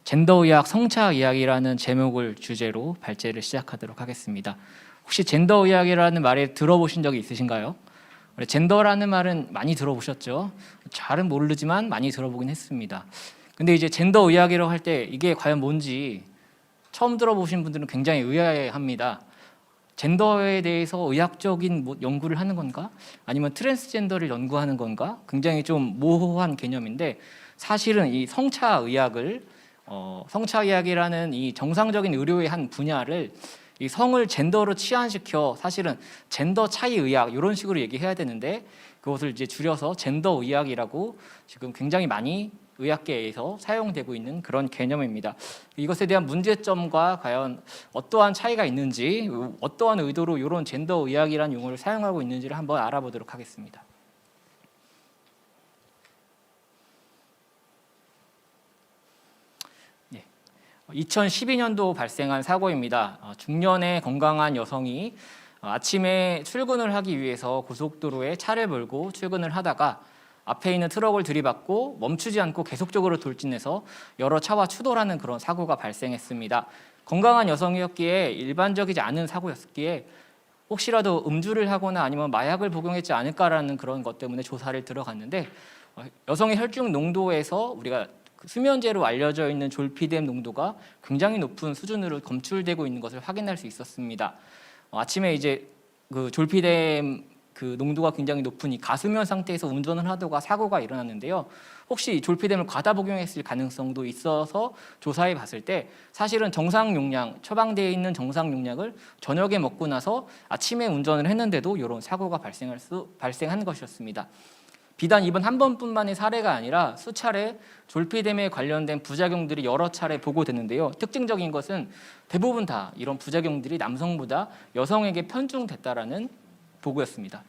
젠더의학 성차의학이라는 제목을 주제로 발제를 시작하도록 하겠습니다. 혹시 젠더의학이라는 말에 들어보신 적이 있으신가요? 젠더라는 말은 많이 들어보셨죠? 잘은 모르지만 많이 들어보긴 했습니다. 근데 이제 젠더의학이라고 할 때 이게 과연 뭔지 처음 들어보신 분들은 굉장히 의아해합니다. 젠더에 대해서 의학적인 연구를 하는 건가? 아니면 트랜스젠더를 연구하는 건가? 굉장히 좀 모호한 개념인데 사실은 이 성차의학을 성차의학이라는 이 정상적인 의료의 한 분야를 이 성을 젠더로 치환시켜 사실은 젠더 차이 의학 이런 식으로 얘기해야 되는데 그것을 이제 줄여서 젠더 의학이라고 지금 굉장히 많이 의학계에서 사용되고 있는 그런 개념입니다. 이것에 대한 문제점과 과연 어떠한 차이가 있는지, 어떠한 의도로 이런 젠더 의학이라는 용어를 사용하고 있는지를 한번 알아보도록 하겠습니다. 2012년도 발생한 사고입니다. 중년의 건강한 여성이 아침에 출근을 하기 위해서 고속도로에 차를 몰고 출근을 하다가 앞에 있는 트럭을 들이받고 멈추지 않고 계속적으로 돌진해서 여러 차와 추돌하는 그런 사고가 발생했습니다. 건강한 여성이었기에 일반적이지 않은 사고였기에 혹시라도 음주를 하거나 아니면 마약을 복용했지 않을까라는 그런 것 때문에 조사를 들어갔는데 여성의 혈중 농도에서 우리가 수면제로 알려져 있는 졸피뎀 농도가 굉장히 높은 수준으로 검출되고 있는 것을 확인할 수 있었습니다. 아침에 이제 그 졸피뎀 그 농도가 굉장히 높은 이 가수면 상태에서 운전을 하다가 사고가 일어났는데요. 혹시 졸피뎀을 과다 복용했을 가능성도 있어서 조사해 봤을 때 사실은 정상 용량, 처방되어 있는 정상 용량을 저녁에 먹고 나서 아침에 운전을 했는데도 이런 사고가 발생한 것이었습니다. 비단 이번 한 번뿐만의 사례가 아니라 수차례 졸피뎀에 관련된 부작용들이 여러 차례 보고됐는데요. 특징적인 것은 대부분 다 이런 부작용들이 남성보다 여성에게 편중됐다라는 보고였습니다.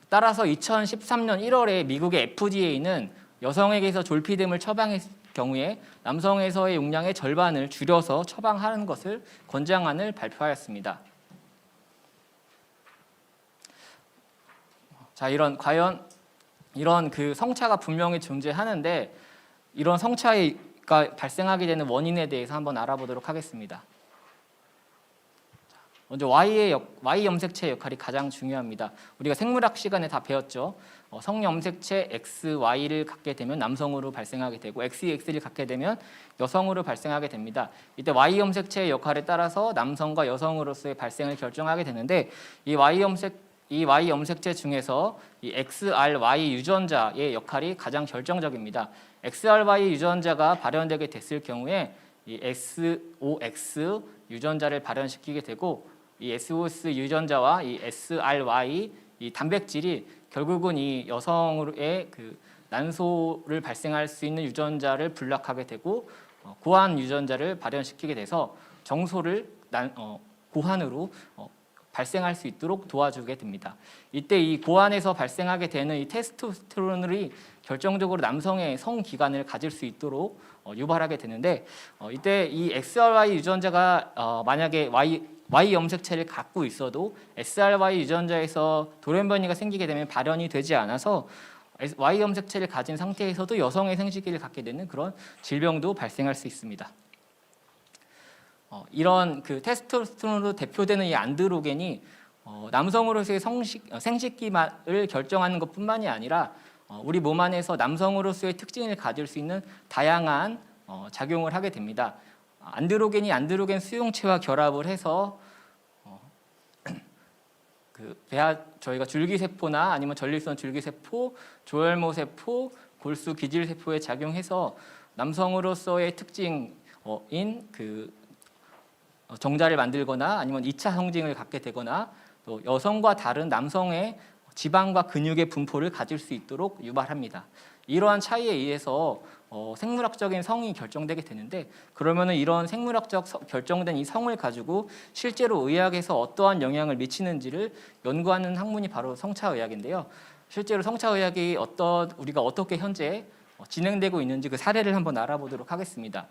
따라서 2013년 1월에 미국의 FDA는 여성에게서 졸피뎀을 처방했을 경우에 남성에서의 용량의 절반을 줄여서 처방하는 것을 권장안을 발표하였습니다. 자, 과연 이런 그 성차가 분명히 존재하는데 이런 성차가 발생하게 되는 원인에 대해서 한번 알아보도록 하겠습니다. 먼저 Y 염색체의 역할이 가장 중요합니다. 우리가 생물학 시간에 다 배웠죠. 성염색체 XY를 갖게 되면 남성으로 발생하게 되고 XX를 갖게 되면 여성으로 발생하게 됩니다. 이때 Y 염색체의 역할에 따라서 남성과 여성으로서의 발생을 결정하게 되는데 이 Y 염색체 중에서 이 XRY 유전자의 역할이 가장 결정적입니다. XRY 유전자가 발현되게 됐을 경우에 이 SOX 유전자를 발현시키게 되고 이 SOX 유전자와 이 SRY 이 단백질이 결국은 이 여성의 그 난소를 발생할 수 있는 유전자를 분락하게 되고 고환 유전자를 발현시키게 돼서 정소를 고환으로 발생할 수 있도록 도와주게 됩니다. 이때 이 고환에서 발생하게 되는 이 테스토스테론이 결정적으로 남성의 성기관을 가질 수 있도록 유발하게 되는데 이때 이 XRY 유전자가 만약에 Y 염색체를 갖고 있어도 SRY 유전자에서 돌연변이가 생기게 되면 발현이 되지 않아서 Y 염색체를 가진 상태에서도 여성의 생식기를 갖게 되는 그런 질병도 발생할 수 있습니다. 이런 그 테스토스테론으로 대표되는 이 안드로겐이 남성으로서의 생식기를 결정하는 것뿐만이 아니라 우리 몸 안에서 남성으로서의 특징을 가질 수 있는 다양한 작용을 하게 됩니다. 안드로겐이 안드로겐 수용체와 결합을 해서 저희가 줄기세포나 아니면 전립선 줄기세포, 조혈모세포, 골수 기질세포에 작용해서 남성으로서의 특징인 그 정자를 만들거나 아니면 2차 성징을 갖게 되거나 또 여성과 다른 남성의 지방과 근육의 분포를 가질 수 있도록 유발합니다. 이러한 차이에 의해서 생물학적인 성이 결정되게 되는데 그러면은 이런 생물학적 결정된 이 성을 가지고 실제로 의학에서 어떠한 영향을 미치는지를 연구하는 학문이 바로 성차의학인데요. 실제로 성차의학이 우리가 어떻게 현재 진행되고 있는지 그 사례를 한번 알아보도록 하겠습니다.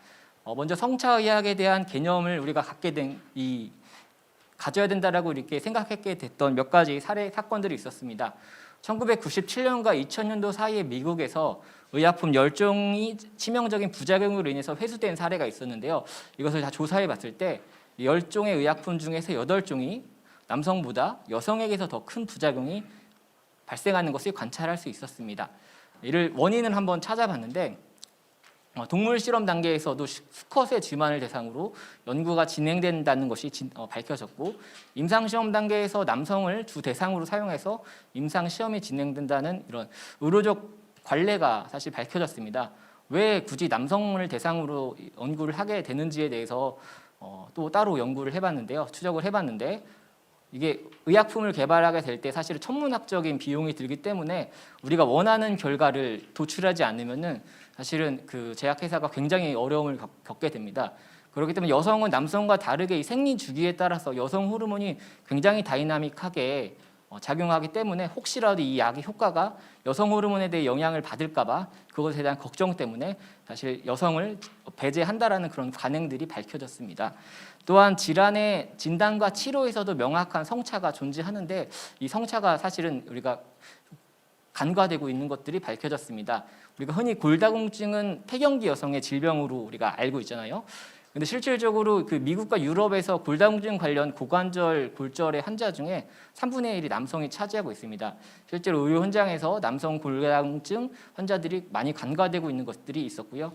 먼저 성차의학에 대한 개념을 우리가 가져야 된다라고 이렇게 생각하게 됐던 몇 가지 사건들이 있었습니다. 1997년과 2000년도 사이에 미국에서 의약품 10종이 치명적인 부작용으로 인해서 회수된 사례가 있었는데요. 이것을 다 조사해 봤을 때 10종의 의약품 중에서 8종이 남성보다 여성에게서 더 큰 부작용이 발생하는 것을 관찰할 수 있었습니다. 이를 원인을 한번 찾아봤는데 동물 실험 단계에서도 수컷의 쥐만을 대상으로 연구가 진행된다는 것이 밝혀졌고, 임상 시험 단계에서 남성을 주 대상으로 사용해서 임상 시험이 진행된다는 이런 의료적 관례가 사실 밝혀졌습니다. 왜 굳이 남성을 대상으로 연구를 하게 되는지에 대해서 또 따로 연구를 해봤는데요, 추적을 해봤는데, 이게 의약품을 개발하게 될 때 사실 천문학적인 비용이 들기 때문에 우리가 원하는 결과를 도출하지 않으면은 사실은 그 제약회사가 굉장히 어려움을 겪게 됩니다. 그렇기 때문에 여성은 남성과 다르게 이 생리 주기에 따라서 여성 호르몬이 굉장히 다이나믹하게 작용하기 때문에 혹시라도 이 약의 효과가 여성 호르몬에 대해 영향을 받을까봐 그것에 대한 걱정 때문에 사실 여성을 배제한다라는 그런 관행들이 밝혀졌습니다. 또한 질환의 진단과 치료에서도 명확한 성차가 존재하는데, 이 성차가 사실은 우리가 간과되고 있는 것들이 밝혀졌습니다. 우리가 흔히 골다공증은 폐경기 여성의 질병으로 우리가 알고 있잖아요. 근데 실질적으로 그 미국과 유럽에서 골다공증 관련 고관절 골절의 환자 중에 3분의 1이 남성이 차지하고 있습니다. 실제로 의료 현장에서 남성 골다공증 환자들이 많이 간과되고 있는 것들이 있었고요.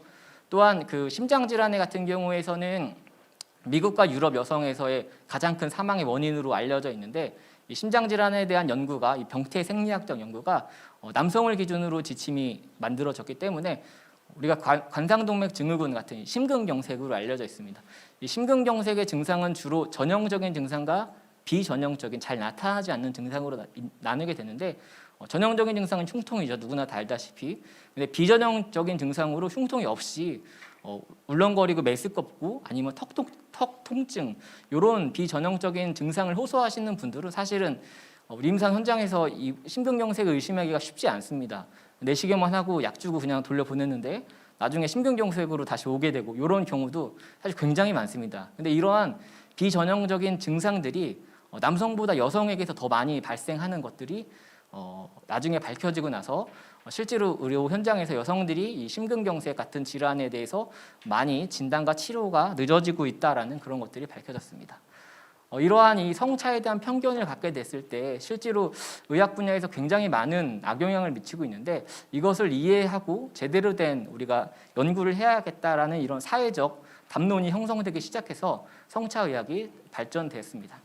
또한 그 심장 질환 같은 경우에서는 미국과 유럽 여성에서의 가장 큰 사망의 원인으로 알려져 있는데, 이 심장 질환에 대한 연구가, 이 병태 생리학적 연구가 남성을 기준으로 지침이 만들어졌기 때문에 우리가 관상동맥 증후군 같은 심근경색으로 알려져 있습니다. 이 심근경색의 증상은 주로 전형적인 증상과 비전형적인, 잘 나타나지 않는 증상으로 나누게 되는데, 전형적인 증상은 흉통이죠. 누구나 다 알다시피. 근데 비전형적인 증상으로 흉통이 없이 울렁거리고 메스껍고 아니면 턱 통증, 이런 비전형적인 증상을 호소하시는 분들은 사실은 우리 임상 현장에서 이 심근경색을 의심하기가 쉽지 않습니다. 내시경만 하고 약 주고 그냥 돌려보냈는데 나중에 심근경색으로 다시 오게 되고, 이런 경우도 사실 굉장히 많습니다. 근데 이러한 비전형적인 증상들이 남성보다 여성에게서 더 많이 발생하는 것들이 나중에 밝혀지고 나서 실제로 의료 현장에서 여성들이 이 심근경색 같은 질환에 대해서 많이 진단과 치료가 늦어지고 있다라는 그런 것들이 밝혀졌습니다. 이러한 이 성차에 대한 편견을 갖게 됐을 때 실제로 의학 분야에서 굉장히 많은 악영향을 미치고 있는데, 이것을 이해하고 제대로 된 우리가 연구를 해야겠다라는 이런 사회적 담론이 형성되기 시작해서 성차 의학이 발전됐습니다.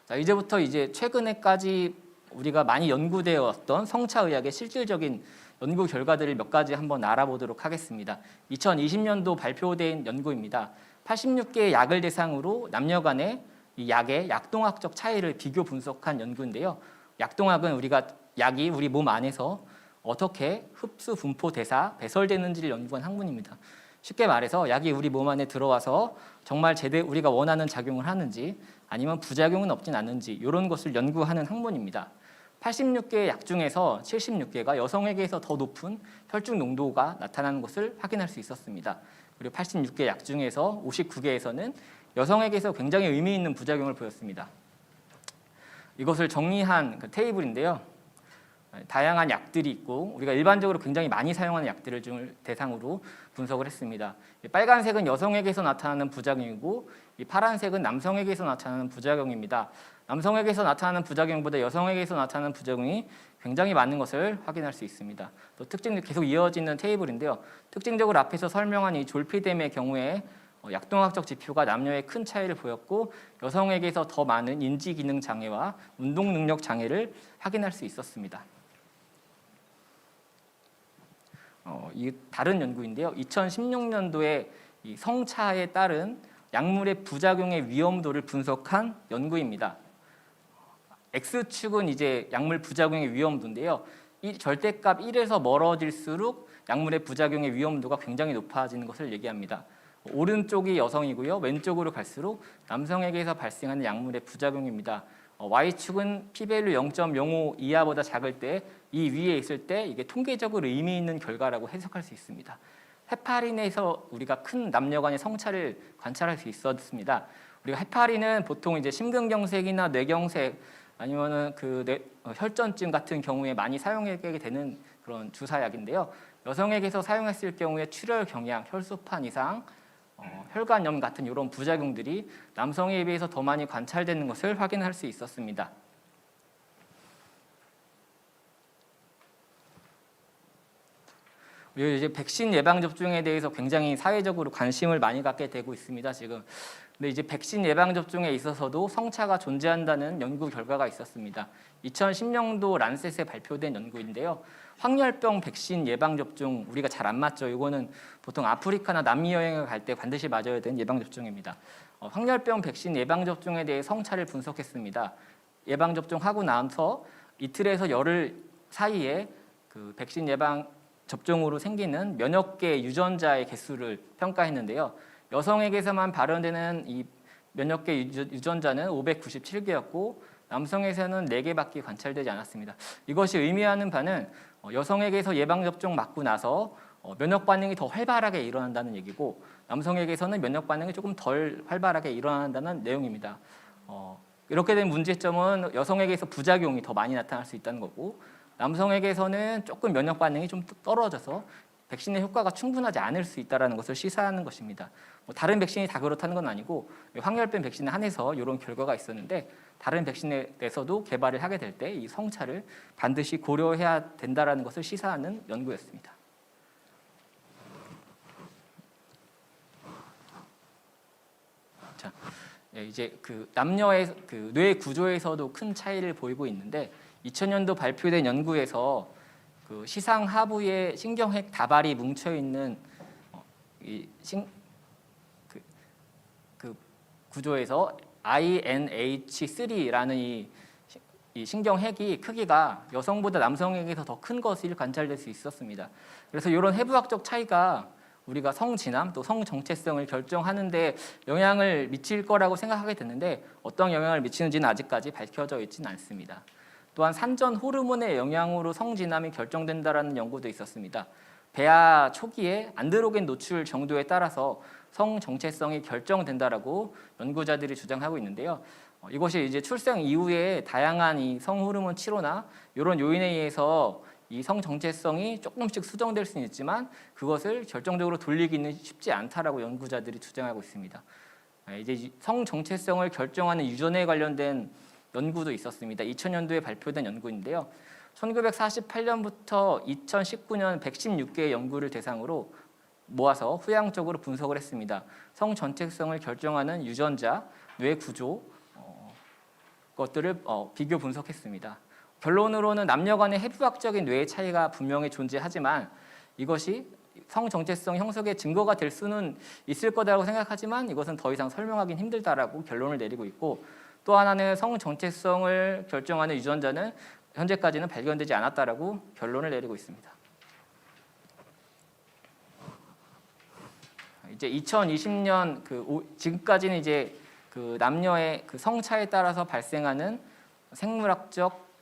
자, 이제부터 최근에까지 우리가 많이 연구되었던 성차 의학의 실질적인 연구 결과들을 몇 가지 한번 알아보도록 하겠습니다. 2020년도 발표된 연구입니다. 86개의 약을 대상으로 남녀 간의 이 약의 약동학적 차이를 비교 분석한 연구인데요. 약동학은 약이 우리 몸 안에서 어떻게 흡수, 분포, 대사, 배설되는지를 연구한 학문입니다. 쉽게 말해서 약이 우리 몸 안에 들어와서 정말 제대로 우리가 원하는 작용을 하는지 아니면 부작용은 없진 않은지, 이런 것을 연구하는 학문입니다. 86개의 약 중에서 76개가 여성에게서 더 높은 혈중 농도가 나타나는 것을 확인할 수 있었습니다. 그리고 86개 약 중에서 59개에서는 여성에게서 굉장히 의미 있는 부작용을 보였습니다. 이것을 정리한 그 테이블인데요. 다양한 약들이 있고 우리가 일반적으로 굉장히 많이 사용하는 약들을 대상으로 분석을 했습니다. 빨간색은 여성에게서 나타나는 부작용이고, 이 파란색은 남성에게서 나타나는 부작용입니다. 남성에게서 나타나는 부작용보다 여성에게서 나타나는 부작용이 굉장히 많은 것을 확인할 수 있습니다. 또 특징 계속 이어지는 테이블인데요. 특징적으로 앞에서 설명한 이 졸피뎀의 경우에 약동학적 지표가 남녀의 큰 차이를 보였고, 여성에게서 더 많은 인지기능 장애와 운동 능력 장애를 확인할 수 있었습니다. 이 다른 연구인데요. 2016년도에 이 성차에 따른 약물의 부작용의 위험도를 분석한 연구입니다. X축은 약물 부작용의 위험도인데요. 이 절대값 1에서 멀어질수록 약물의 부작용의 위험도가 굉장히 높아지는 것을 얘기합니다. 오른쪽이 여성이고요. 왼쪽으로 갈수록 남성에게서 발생하는 약물의 부작용입니다. Y축은 p-밸류 0.05 이하보다 작을 때, 이 위에 있을 때 이게 통계적으로 의미 있는 결과라고 해석할 수 있습니다. 헤파린에서 우리가 큰 남녀 간의 성차를 관찰할 수 있었습니다. 우리가 헤파린은 보통 심근경색이나 뇌경색, 아니면은 혈전증 같은 경우에 많이 사용하게 되는 그런 주사약인데요. 여성에게서 사용했을 경우에 출혈 경향, 혈소판 이상, 혈관염 같은 이런 부작용들이 남성에 비해서 더 많이 관찰되는 것을 확인할 수 있었습니다. 이제 백신 예방 접종에 대해서 굉장히 사회적으로 관심을 많이 갖게 되고 있습니다. 지금. 근데 이제 백신 예방 접종에 있어서도 성차가 존재한다는 연구 결과가 있었습니다. 2010년도 란셋에 발표된 연구인데요. 황열병 백신 예방 접종 우리가 잘 안 맞죠. 이거는 보통 아프리카나 남미 여행을 갈 때 반드시 맞아야 되는 예방 접종입니다. 황열병 백신 예방 접종에 대해 성차를 분석했습니다. 예방 접종하고 나서 이틀에서 열흘 사이에 그 백신 예방 접종으로 생기는 면역계 유전자의 개수를 평가했는데요. 여성에게서만 발현되는 이 면역계 유전자는 597개였고 남성에서는 4개밖에 관찰되지 않았습니다. 이것이 의미하는 바는 여성에게서 예방접종 맞고 나서 면역 반응이 더 활발하게 일어난다는 얘기고 남성에게서는 면역 반응이 조금 덜 활발하게 일어난다는 내용입니다. 이렇게 된 문제점은 여성에게서 부작용이 더 많이 나타날 수 있다는 거고 남성에게서는 조금 면역 반응이 좀 떨어져서 백신의 효과가 충분하지 않을 수 있다는 것을 시사하는 것입니다. 다른 백신이 다 그렇다는 건 아니고 황열병 백신에 한해서 이런 결과가 있었는데 다른 백신에 대해서도 개발을 하게 될 때 이 성차를 반드시 고려해야 된다는 것을 시사하는 연구였습니다. 자, 이제 그 남녀의 그 뇌 구조에서도 큰 차이를 보이고 있는데 2000년도 발표된 연구에서 그 시상 하부에 신경핵 다발이 뭉쳐 있는 그 구조에서 INH3라는 이 신경핵이 크기가 여성보다 남성에게서 더 큰 것이 관찰될 수 있었습니다. 그래서 이런 해부학적 차이가 우리가 성진함 또 성정체성을 결정하는 데 영향을 미칠 거라고 생각하게 됐는데 어떤 영향을 미치는지는 아직까지 밝혀져 있지는 않습니다. 또한 산전 호르몬의 영향으로 성진함이 결정된다는 연구도 있었습니다. 배아 초기에 안드로겐 노출 정도에 따라서 성 정체성이 결정된다라고 연구자들이 주장하고 있는데요. 이것이 이제 출생 이후에 다양한 이 성호르몬 치료나 이런 요인에 의해서 이 성 정체성이 조금씩 수정될 수는 있지만 그것을 결정적으로 돌리기는 쉽지 않다라고 연구자들이 주장하고 있습니다. 이제 성 정체성을 결정하는 유전에 관련된 연구도 있었습니다. 2000년도에 발표된 연구인데요. 1948년부터 2019년 116개의 연구를 대상으로 모아서 후향적으로 분석을 했습니다. 성 전체성을 결정하는 유전자, 뇌 구조 것들을 비교 분석했습니다. 결론으로는 남녀 간의 해부학적인 뇌의 차이가 분명히 존재하지만 이것이 성 정체성 형성의 증거가 될 수는 있을 거라고 생각하지만 이것은 더 이상 설명하기는 힘들다라고 결론을 내리고 있고 또 하나는 성 정체성을 결정하는 유전자는 현재까지는 발견되지 않았다라고 결론을 내리고 있습니다. 이제 2020년 지금까지는 이제 그 남녀의 그 성차에 따라서 발생하는 생물학적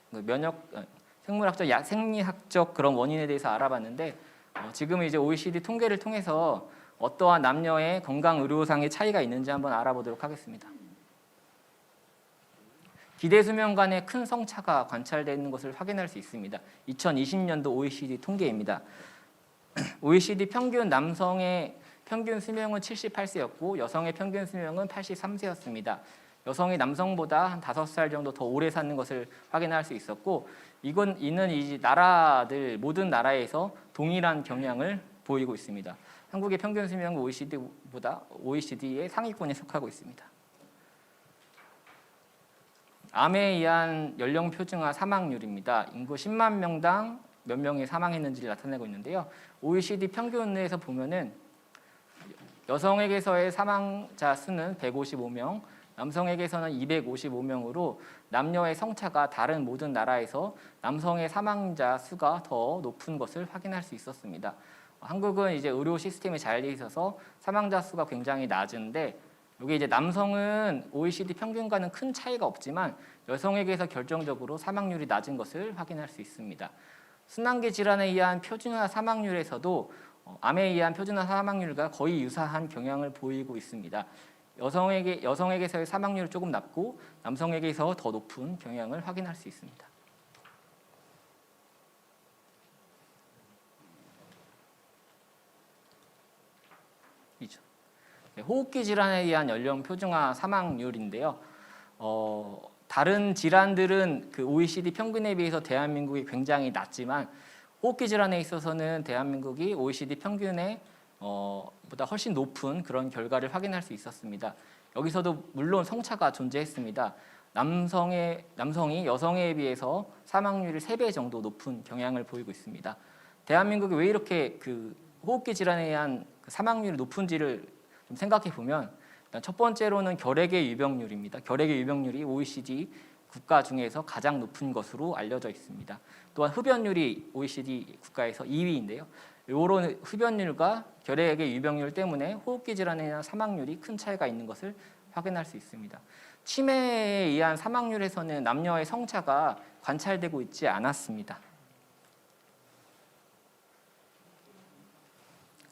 생리학적 그런 원인에 대해서 알아봤는데 지금 이제 OECD 통계를 통해서 어떠한 남녀의 건강 의료상의 차이가 있는지 한번 알아보도록 하겠습니다. 기대 수명 간의 큰 성차가 관찰되는 것을 확인할 수 있습니다. 2020년도 OECD 통계입니다. OECD 평균 남성의 평균 수명은 78세였고 여성의 평균 수명은 83세였습니다. 여성이 남성보다 한 5살 정도 더 오래 사는 것을 확인할 수 있었고 이는 이 나라들 모든 나라에서 동일한 경향을 보이고 있습니다. 한국의 평균 수명은 OECD의 상위권에 속하고 있습니다. 암에 의한 연령 표준화 사망률입니다. 인구 10만 명당 몇 명이 사망했는지를 나타내고 있는데요. OECD 평균에서 보면은 여성에게서의 사망자 수는 155명, 남성에게서는 255명으로 남녀의 성차가 다른 모든 나라에서 남성의 사망자 수가 더 높은 것을 확인할 수 있었습니다. 한국은 이제 의료 시스템이 잘 돼 있어서 사망자 수가 굉장히 낮은데 여기 이제 남성은 OECD 평균과는 큰 차이가 없지만 여성에게서 결정적으로 사망률이 낮은 것을 확인할 수 있습니다. 순환계 질환에 의한 표준화 사망률에서도 암에 의한 표준화 사망률과 거의 유사한 경향을 보이고 있습니다. 여성에게서의 사망률이 조금 낮고 남성에게서 더 높은 경향을 확인할 수 있습니다. 호흡기 질환에 의한 연령 표준화 사망률인데요. 다른 질환들은 그 OECD 평균에 비해서 대한민국이 굉장히 낮지만 호흡기 질환에 있어서는 대한민국이 OECD 평균에 보다 훨씬 높은 그런 결과를 확인할 수 있었습니다. 여기서도 물론 성차가 존재했습니다. 남성이 여성에 비해서 사망률이 3배 정도 높은 경향을 보이고 있습니다. 대한민국이 왜 이렇게 그 호흡기 질환에 의한 사망률이 높은지를 좀 생각해 보면 첫 번째로는 결핵의 유병률입니다. 결핵의 유병률이 OECD 국가 중에서 가장 높은 것으로 알려져 있습니다. 또한 흡연율이 OECD 국가에서 2위인데요. 이런 흡연율과 결핵의 유병률 때문에 호흡기 질환에 의한 사망률이 큰 차이가 있는 것을 확인할 수 있습니다. 치매에 의한 사망률에서는 남녀의 성차가 관찰되고 있지 않았습니다.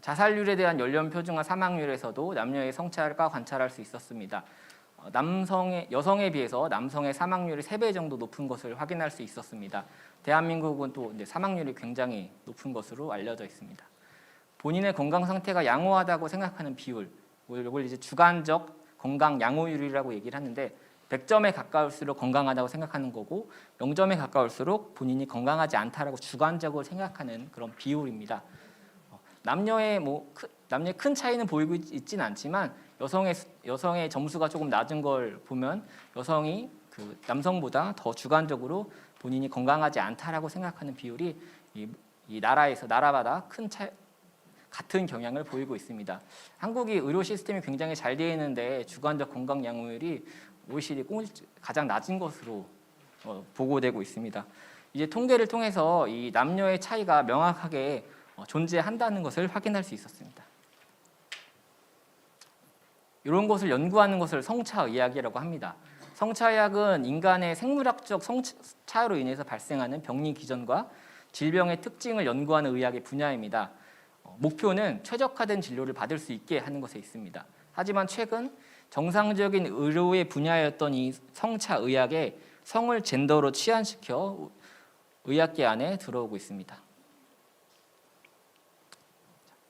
자살률에 대한 연령 표준화 사망률에서도 남녀의 성차가 관찰할 수 있었습니다. 여성에 비해서 남성의 사망률이 3배 정도 높은 것을 확인할 수 있었습니다. 대한민국은 또 사망률이 굉장히 높은 것으로 알려져 있습니다. 본인의 건강 상태가 양호하다고 생각하는 비율, 이걸 이제 주관적 건강 양호율이라고 얘기를 하는데 100점에 가까울수록 건강하다고 생각하는 거고 0점에 가까울수록 본인이 건강하지 않다라고 주관적으로 생각하는 그런 비율입니다. 남녀의 큰 차이는 보이고 있지는 않지만 여성의 점수가 조금 낮은 걸 보면 여성이 그 남성보다 더 주관적으로 본인이 건강하지 않다라고 생각하는 비율이 이 나라마다 같은 경향을 보이고 있습니다. 한국이 의료 시스템이 굉장히 잘 되어 있는데 주관적 건강 양호율이 OECD 가장 낮은 것으로 보고되고 있습니다. 이제 통계를 통해서 이 남녀의 차이가 명확하게 존재한다는 것을 확인할 수 있었습니다. 이런 것을 연구하는 것을 성차의학이라고 합니다. 성차의학은 인간의 생물학적 성차로 인해서 발생하는 병리 기전과 질병의 특징을 연구하는 의학의 분야입니다. 목표는 최적화된 진료를 받을 수 있게 하는 것에 있습니다. 하지만 최근 정상적인 의료의 분야였던 이 성차의학에 성을 젠더로 치환시켜 의학계 안에 들어오고 있습니다.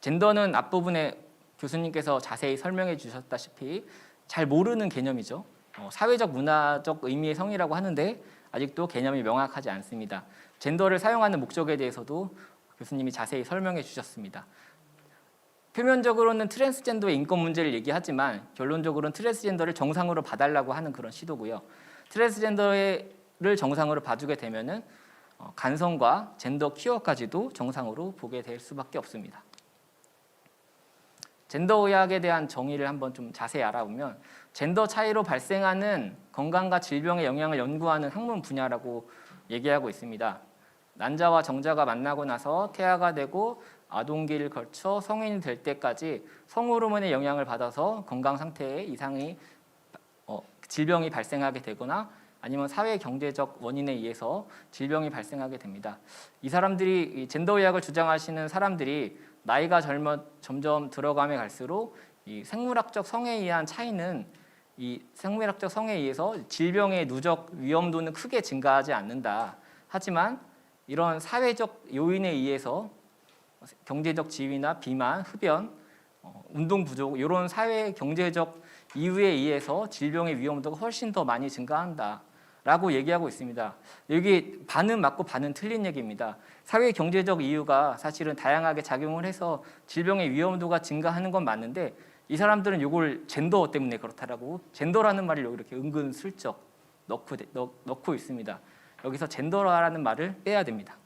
젠더는 앞부분에 교수님께서 자세히 설명해 주셨다시피 잘 모르는 개념이죠. 사회적 문화적 의미의 성이라고 하는데 아직도 개념이 명확하지 않습니다. 젠더를 사용하는 목적에 대해서도 교수님이 자세히 설명해 주셨습니다. 표면적으로는 트랜스젠더의 인권 문제를 얘기하지만 결론적으로는 트랜스젠더를 정상으로 봐달라고 하는 그런 시도고요. 트랜스젠더를 정상으로 봐주게 되면은 간성과 젠더 퀴어까지도 정상으로 보게 될 수밖에 없습니다. 젠더 의학에 대한 정의를 한번 좀 자세히 알아보면 젠더 차이로 발생하는 건강과 질병의 영향을 연구하는 학문 분야라고 얘기하고 있습니다. 난자와 정자가 만나고 나서 태아가 되고 아동기를 거쳐 성인이 될 때까지 성호르몬의 영향을 받아서 건강 상태에 이상이 질병이 발생하게 되거나 아니면 사회 경제적 원인에 의해서 질병이 발생하게 됩니다. 이 사람들이 젠더 의학을 주장하시는 사람들이 나이가 점점 들어가면 갈수록 이 생물학적 성에 의한 차이는 이 생물학적 성에 의해서 질병의 누적 위험도는 크게 증가하지 않는다. 하지만 이런 사회적 요인에 의해서 경제적 지위나 비만, 흡연, 운동 부족 이런 사회 경제적 이유에 의해서 질병의 위험도가 훨씬 더 많이 증가한다라고 얘기하고 있습니다. 여기 반은 맞고 반은 틀린 얘기입니다. 사회 경제적 이유가 사실은 다양하게 작용을 해서 질병의 위험도가 증가하는 건 맞는데 이 사람들은 이걸 젠더 때문에 그렇다라고 젠더라는 말을 여기 이렇게 은근슬쩍 넣고 있습니다. 여기서 젠더라는 말을 빼야 됩니다.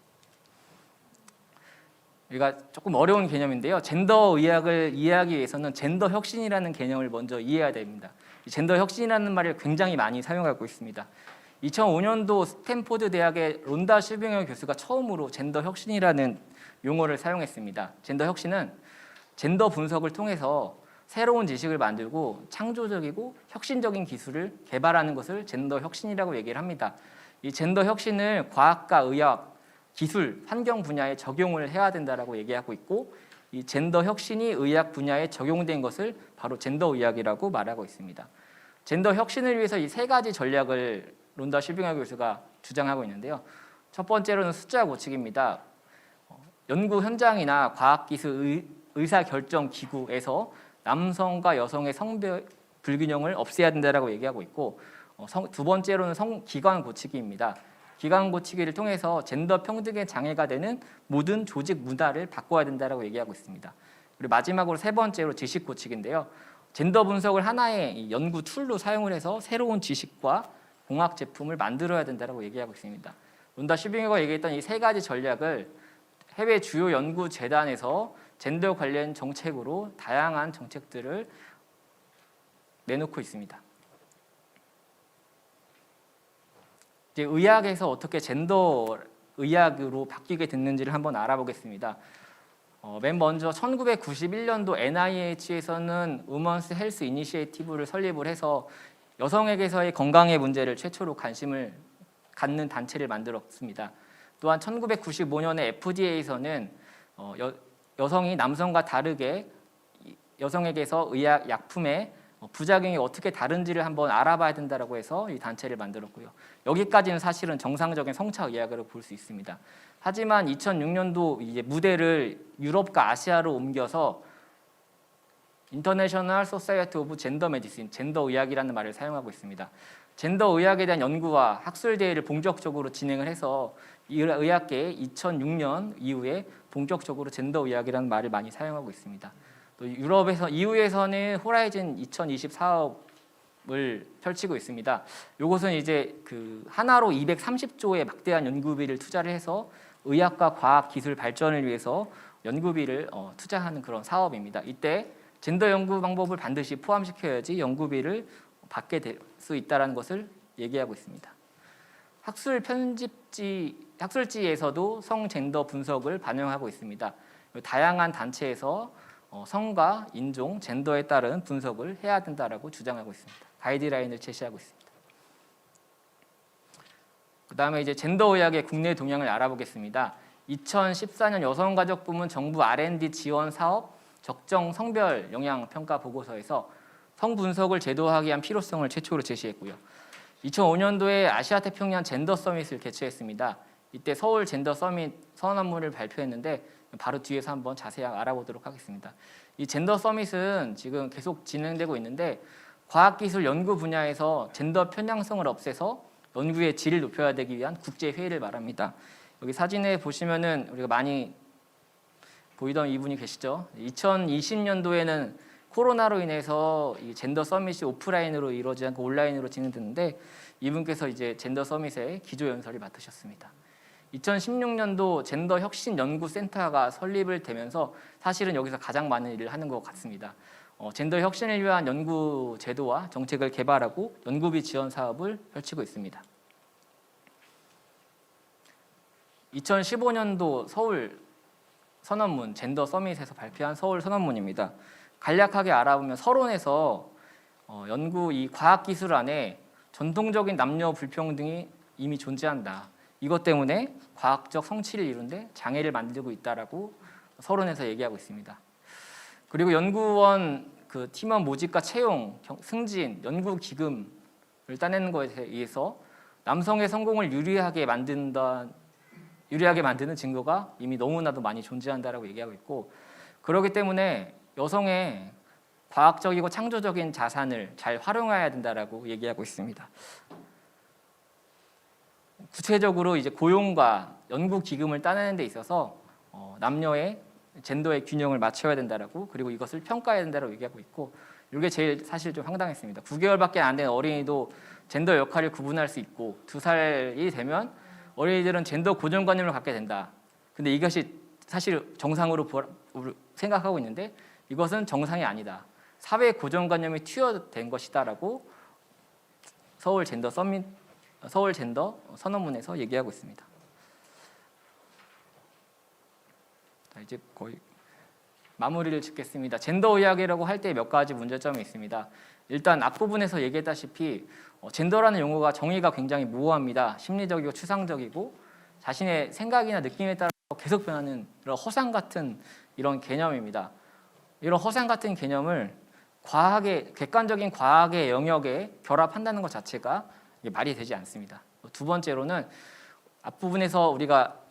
여기가 조금 어려운 개념인데요. 젠더 의학을 이해하기 위해서는 젠더 혁신이라는 개념을 먼저 이해해야 됩니다. 젠더 혁신이라는 말을 굉장히 많이 사용하고 있습니다. 2005년도 스탠포드 대학의 론다 실빙어 교수가 처음으로 젠더 혁신이라는 용어를 사용했습니다. 젠더 혁신은 젠더 분석을 통해서 새로운 지식을 만들고 창조적이고 혁신적인 기술을 개발하는 것을 젠더 혁신이라고 얘기를 합니다. 이 젠더 혁신을 과학과 의학, 기술, 환경 분야에 적용을 해야 된다라고 얘기하고 있고 이 젠더 혁신이 의학 분야에 적용된 것을 바로 젠더 의학이라고 말하고 있습니다. 젠더 혁신을 위해서 이 세 가지 전략을 론다 슈빙하 교수가 주장하고 있는데요. 첫 번째로는 숫자 고치기입니다. 연구 현장이나 과학기술 의사결정 기구에서 남성과 여성의 성별 불균형을 없애야 된다고 얘기하고 있고, 두 번째로는 기관 고치기입니다. 기관 고치기를 통해서 젠더 평등의 장애가 되는 모든 조직 문화를 바꿔야 된다고 얘기하고 있습니다. 그리고 마지막으로 세 번째로 지식 고치기인데요. 젠더 분석을 하나의 연구 툴로 사용을 해서 새로운 지식과 공학 제품을 만들어야 된다고 얘기하고 있습니다. 론다 슈빙허가 얘기했던 이 세 가지 전략을 해외 주요 연구 재단에서 젠더 관련 정책으로 다양한 정책들을 내놓고 있습니다. 이제 의학에서 어떻게 젠더 의학으로 바뀌게 됐는지를 한번 알아보겠습니다. 맨 먼저 1991년도 NIH에서는 우먼스 헬스 이니시에이티브를 설립을 해서 여성에게서의 건강의 문제를 최초로 관심을 갖는 단체를 만들었습니다. 또한 1995년에 FDA에서는 여성이 남성과 다르게 여성에게서 의학 약품의 부작용이 어떻게 다른지를 한번 알아봐야 된다고 해서 이 단체를 만들었고요. 여기까지는 사실은 정상적인 성차 의학으로 볼 수 있습니다. 하지만 2006년도 이제 무대를 유럽과 아시아로 옮겨서 인터내셔널 소사이어티 오브 젠더 메디신, 젠더 의학이라는 말을 사용하고 있습니다. 젠더 의학에 대한 연구와 학술 대회를 본격적으로 진행을 해서 의학계에 2006년 이후에 본격적으로 젠더 의학이라는 말을 많이 사용하고 있습니다. 또 유럽에서 EU에서는 호라이즌 2020 사업을 펼치고 있습니다. 이것은 이제 그 하나로 230조의 막대한 연구비를 투자를 해서 의학과 과학 기술 발전을 위해서 연구비를 투자하는 그런 사업입니다. 이때 젠더 연구 방법을 반드시 포함시켜야지 연구비를 받게 될 수 있다는 것을 얘기하고 있습니다. 학술지에서도 성 젠더 분석을 반영하고 있습니다. 다양한 단체에서 성과 인종, 젠더에 따른 분석을 해야 된다라고 주장하고 있습니다. 가이드라인을 제시하고 있습니다. 그다음에 이제 젠더 의학의 국내 동향을 알아보겠습니다. 2014년 여성가족부문 정부 R&D 지원 사업 적정 성별 영향 평가 보고서에서 성분석을 제도화하기 위한 필요성을 최초로 제시했고요. 2005년도에 아시아 태평양 젠더 서밋을 개최했습니다. 이때 서울 젠더 서밋 선언문을 발표했는데 바로 뒤에서 한번 자세히 알아보도록 하겠습니다. 이 젠더 서밋은 지금 계속 진행되고 있는데 과학기술 연구 분야에서 젠더 편향성을 없애서 연구의 질을 높여야 되기 위한 국제 회의를 말합니다. 여기 사진에 보시면은 우리가 많이 보이던 이분이 계시죠. 2020년도에는 코로나로 인해서 이 젠더 서밋이 오프라인으로 이루어지지 않고 온라인으로 진행됐는데 이분께서 이제 젠더 서밋의 기조 연설을 맡으셨습니다. 2016년도 젠더 혁신 연구센터가 설립을 되면서 사실은 여기서 가장 많은 일을 하는 것 같습니다. 젠더 혁신을 위한 연구 제도와 정책을 개발하고 연구비 지원 사업을 펼치고 있습니다. 2015년도 서울 선언문, 젠더 서밋에서 발표한 서울 선언문입니다. 간략하게 알아보면 서론에서 연구 이 과학기술 안에 전통적인 남녀 불평등이 이미 존재한다. 이것 때문에 과학적 성취를 이루는데 장애를 만들고 있다라고 서론에서 얘기하고 있습니다. 그리고 연구원 그 팀원 모집과 채용, 승진, 연구 기금을 따내는 것에 의해서 남성의 성공을 유리하게 만드는 증거가 이미 너무나도 많이 존재한다라고 얘기하고 있고, 그렇기 때문에 여성의 과학적이고 창조적인 자산을 잘 활용해야 된다라고 얘기하고 있습니다. 구체적으로 이제 고용과 연구 기금을 따내는 데 있어서 남녀의 젠더의 균형을 맞춰야 된다라고, 그리고 이것을 평가해야 된다라고 얘기하고 있고, 이게 제일 사실 좀 황당했습니다. 9개월밖에 안 된 어린이도 젠더 역할을 구분할 수 있고 2살이 되면 어린이들은 젠더 고정관념을 갖게 된다. 근데 이것이 사실 정상으로 생각하고 있는데 이것은 정상이 아니다. 사회 고정관념이 투여된 것이다라고 서울 젠더 선언문에서 얘기하고 있습니다. 자, 이제 거의 마무리를 짓겠습니다. 젠더 의학이라고 할 때 몇 가지 문제점이 있습니다. 일단 앞부분에서 얘기했다시피 젠더라는 용어가 정의가 굉장히 모호합니다. 심리적이고 추상적이고 자신의 생각이나 느낌에 따라 계속 변하는 이런 허상 같은 이런 개념입니다. 이런 허상 같은 개념을 객관적인 과학의 영역에 결합한다는 것 자체가 말이 되지 않습니다. 두 번째로는 앞부분에서 우리가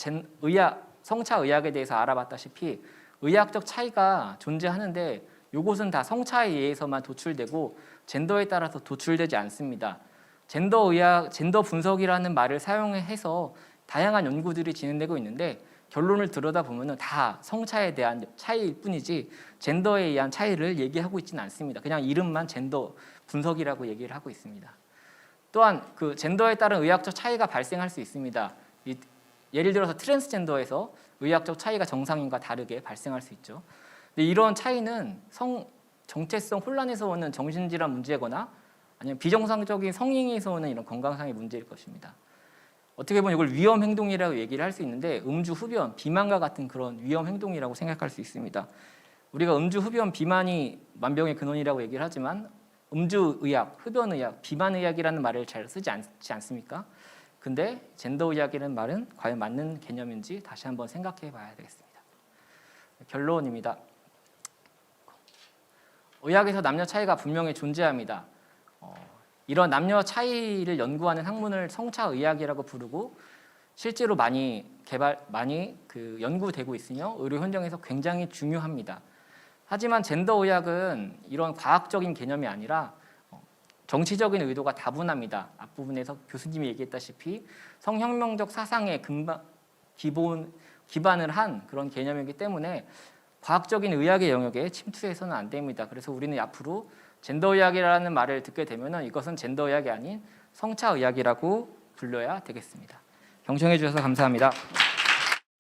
성차 의학에 대해서 알아봤다시피 의학적 차이가 존재하는데 이것은 다 성차에 의해서만 도출되고 젠더에 따라서 도출되지 않습니다. 젠더 분석이라는 말을 사용해서 다양한 연구들이 진행되고 있는데 결론을 들여다보면 다 성차에 대한 차이일 뿐이지 젠더에 의한 차이를 얘기하고 있지는 않습니다. 그냥 이름만 젠더 분석이라고 얘기를 하고 있습니다. 또한 그 젠더에 따른 의학적 차이가 발생할 수 있습니다. 예를 들어서 트랜스젠더에서 의학적 차이가 정상인과 다르게 발생할 수 있죠. 근데 이런 차이는 정체성 혼란에서 오는 정신질환 문제거나 아니면 비정상적인 성행위에서 오는 이런 건강상의 문제일 것입니다. 어떻게 보면 이걸 위험 행동이라고 얘기를 할 수 있는데 음주, 흡연, 비만과 같은 그런 위험 행동이라고 생각할 수 있습니다. 우리가 음주, 흡연, 비만이 만병의 근원이라고 얘기를 하지만 음주의학, 흡연의학, 비만의학이라는 말을 잘 쓰지 않지 않습니까? 근데 젠더의학이라는 말은 과연 맞는 개념인지 다시 한번 생각해 봐야 되겠습니다. 결론입니다. 의학에서 남녀 차이가 분명히 존재합니다. 이런 남녀 차이를 연구하는 학문을 성차의학이라고 부르고 실제로 많이 연구되고 있으며 의료 현장에서 굉장히 중요합니다. 하지만 젠더의학은 이런 과학적인 개념이 아니라 정치적인 의도가 다분합니다. 앞부분에서 교수님이 얘기했다시피 성혁명적 사상에 기반을 한 그런 개념이기 때문에 과학적인 의학의 영역에 침투해서는 안 됩니다. 그래서 우리는 앞으로 젠더의학이라는 말을 듣게 되면 이것은 젠더의학이 아닌 성차의학이라고 불러야 되겠습니다. 경청해 주셔서 감사합니다.